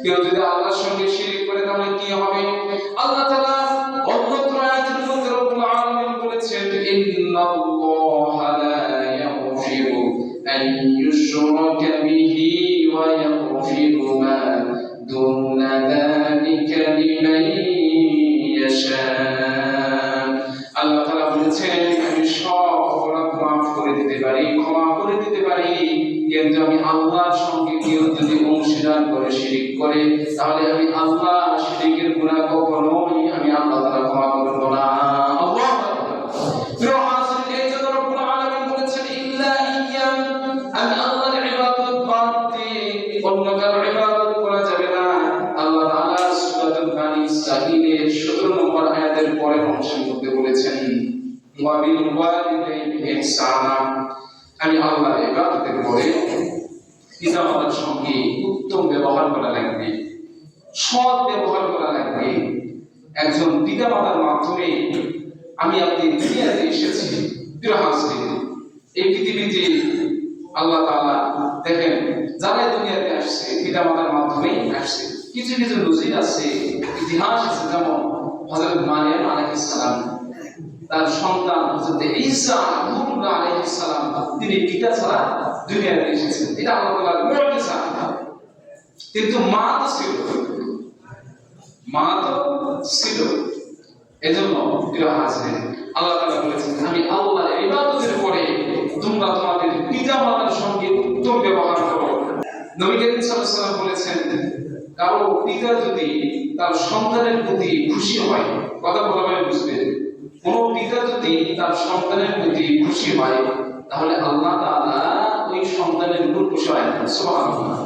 কেউ যদি আল্লাহর সঙ্গে শিরক করে তাহলে কি হবে? আল্লাহ তাআলা অন্যত্র আয়াতের মধ্যে রব্বুল আলামিন বলেছেন, ইন্নাল্লাহা লা ইয়াগফিরু আন ইউশরাকা বিহি ওয়া ইয়াগফিরু মা দুনা যালিকা লিমান ইয়াশা। আল্লাহ তাআলা বলেছেন, আমি সব অপরাধ মাফ করে দিতে পারি, ক্ষমা করে দিতে পারি, কিন্তু আমি আল্লাহর সঙ্গে কেউ যদি অংশীদার করে শিরক করে তাহলে আমি আল্লাহ শিরকের গুনাহ কখনোই আমি আল্লাহ তাআলা ক্ষমা করব না। আল্লাহু আকবার। প্রিয় হাজিরিন, এই জন্য রব্বুল আলামিন বলেছেন, ইল্লা ইয়্যা, আমি আল্লাহর ইবাদত বাদ দিয়ে অন্য কারো ইবাদত করা যাবে না। আল্লাহ তাআলা সূরাতুল বানী ইসরাঈলের ১৭ নম্বর আয়াতের পরের অংশের মধ্যে বলেছেন, ওয়া বিল ওয়ালিদাইনি ইহসানা, আমি আল্লাহর ইবাদতের পরে পিতামাতার সঙ্গে উত্তম ব্যবহার করা লাগবে, সৎ ব্যবহার করা লাগবে। একজন পিতামাতার মাধ্যমে আমি আপনি দুনিয়াতে এসেছি। প্রিয় হাজিরিন, এই পৃথিবীতে আল্লাহ তাআলা দেখেন যারা দুনিয়াতে আসছে পিতামাতার মাধ্যমেই আসছে। কিছু কিছু নজির আছে, ইতিহাস আছে, যেমন হযরত মারিয়াম আলাইহিস সালাম, তার সন্তান হযরত ঈসা আলাইহিস সালাম, তিনি পিতা ছাড়া দুনিয়াতে এসেছেন। এটা আল্লাহ তাআলার মুজিজা। কিন্তু মা তো ছিল। এজন্য প্রিয় হাজিরিন, আল্লাহ তাআলা বলেছেন, আমি আল্লাহর ইবাদতের পরে তোমরা তোমাদের পিতামাতার সঙ্গে উত্তম ব্যবহার করো। নবী করিম সাল্লাল্লাহু আলাইহি ওয়াসাল্লাম বলেছেন, কারো পিতা যদি তার সন্তানের প্রতি খুশি হয়, কথা বলবেন বুঝবেন, কোন পিতা যদি তার সন্তানের প্রতি খুশি হয় তাহলে আল্লাহ তাআলা ওই সন্তানের উপর খুশি হয়, সুবহানাল্লাহ।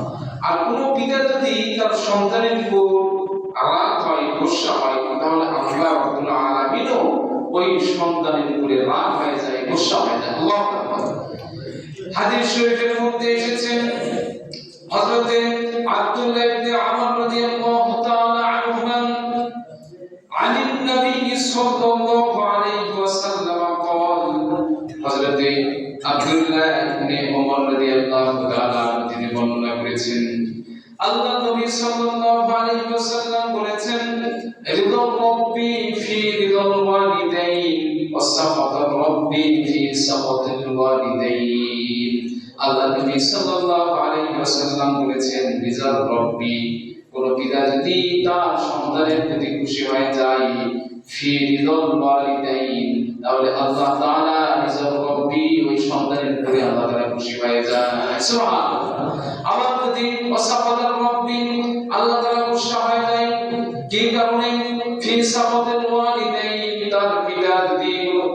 আর কোন পিতা যদি তার সন্তানের উপর রাগ হয়, গোসা হয়, তাহলে আল্লাহ রাব্বুল আলামিনও ওই সন্তানের উপরে রাগ হয়ে যায়, গোসা হয়ে যায়। আল্লাহু আকবার। হাদিস শরীফের মধ্যে এসেছে, হযরত আব্দুল্লাহ ইবনে আমর রাদিয়াল্লাহু তাআলা আনহুমা عن النبي صلى الله عليه وسلم قال, হযরত আব্দুল্লাহ ইবনে ওমর রাদিয়াল্লাহু তাআলা তিনি বর্ণনা করেছেন, আল্লাহ নবী সাল্লাল্লাহু আলাইহি ওয়াসাল্লাম বলেছেন, রিদা রাব্বি ফি রিদাল ওয়ালিদাইন ওয়া সাখাত রাব্বি ফি সাখাতিল ওয়ালিদাইন। আল্লাহ নবী সাল্লাল্লাহু আলাইহি ওয়াসাল্লাম বলেছেন, রিদা রাব্বি, কোন পিতা যদি তার সন্তানের প্রতি খুশি হয়ে যায়, ফি রিদাল ওয়ালিদাইন, তাহলে আল্লাহ তাআলা রিদা রাব্বি ওই সন্তানের প্রতি আল্লাহ তাআলা খুশি হয়ে যায়, সুবহানাল্লাহ। আবার যদি ওয়াসাফাতার রাব্বি, আল্লাহ তাআলা খুশি হয়ে যায়, কি কারণে? ফি সাফাতিল ওয়ালিদাইন, তার পিতা যদি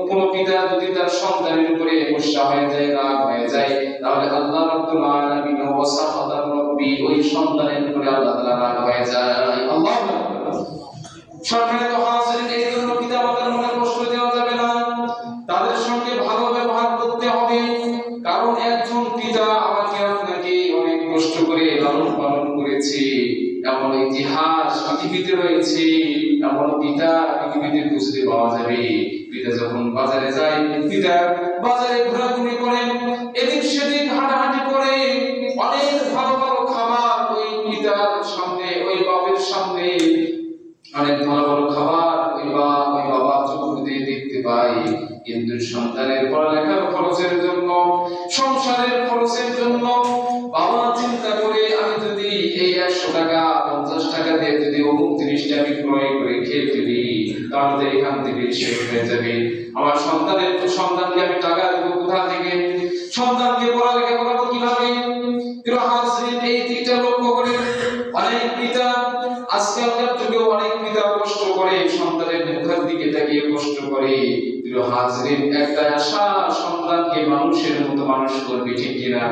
কোন পিতা যদি তার সন্তানের উপরে খুশি হয়ে যায়, রাগ হয়ে যায়, তাহলে আল্লাহ রাব্বুল আলামিন ওয়াসাফাতার রাব্বি ওই সন্তানের উপরে আল্লাহ তাআলা রাগ হয়ে যায়। আল্লাহু আকবার। সম্মানিত হাজিরিন, এই জন্য পিতামাতার মনে কষ্ট দেওয়া যাবে না, তাদের সঙ্গে ভালো ব্যবহার করতে হবে। কারণ একজন পিতা আমাকে আপনাকে অনেক কষ্ট করে লালন পালন করেছে, এমন ইতিহাস পৃথিবীতে রয়েছে, এমন পিতা পৃথিবীতে খুঁজতে পাওয়া যাবে। পিতা যখন বাজারে যায়, পিতা বাজারে ঘোরাঘুরি করে, এদিক সেদিক হাঁটাহাঁটি করে, অনেক ভালো ভালো খাবার ওই পিতার সামনে, ওই বাবার সামনে অনেক ভালো ভালো খাবার ওই বাবা চোখ দিয়ে দেখতে পায়। কিন্তু সন্তানের পড়ালেখার খরচের জন্য, সংসারের খরচের জন্য বাবা চিন্তা করে, আমি যদি এই 100 টাকা 50 টাকা দিয়ে যদি অমুক জিনিসটা আমি ক্রয় করে খেয়ে ফেলি, তাহলে এখান থেকে শেষ হয়ে যাবে। আমার সন্তানকে আমি টাকা দেবো কোথা থেকে? সন্তানকে পড়ালেখা করাবো কিভাবে? প্রিয় হাজিরিন, এই দিকটা লক্ষ্য করে অনেক পিতা, আজকালকার যুগে অনেক পিতা কষ্ট করে, সন্তানের মুখের দিকে তাকিয়ে কষ্ট করে। প্রিয় হাজিরিন, একটা আশা, সন্তানকে মানুষের মতো মানুষ করবে, ঠিক কিনা?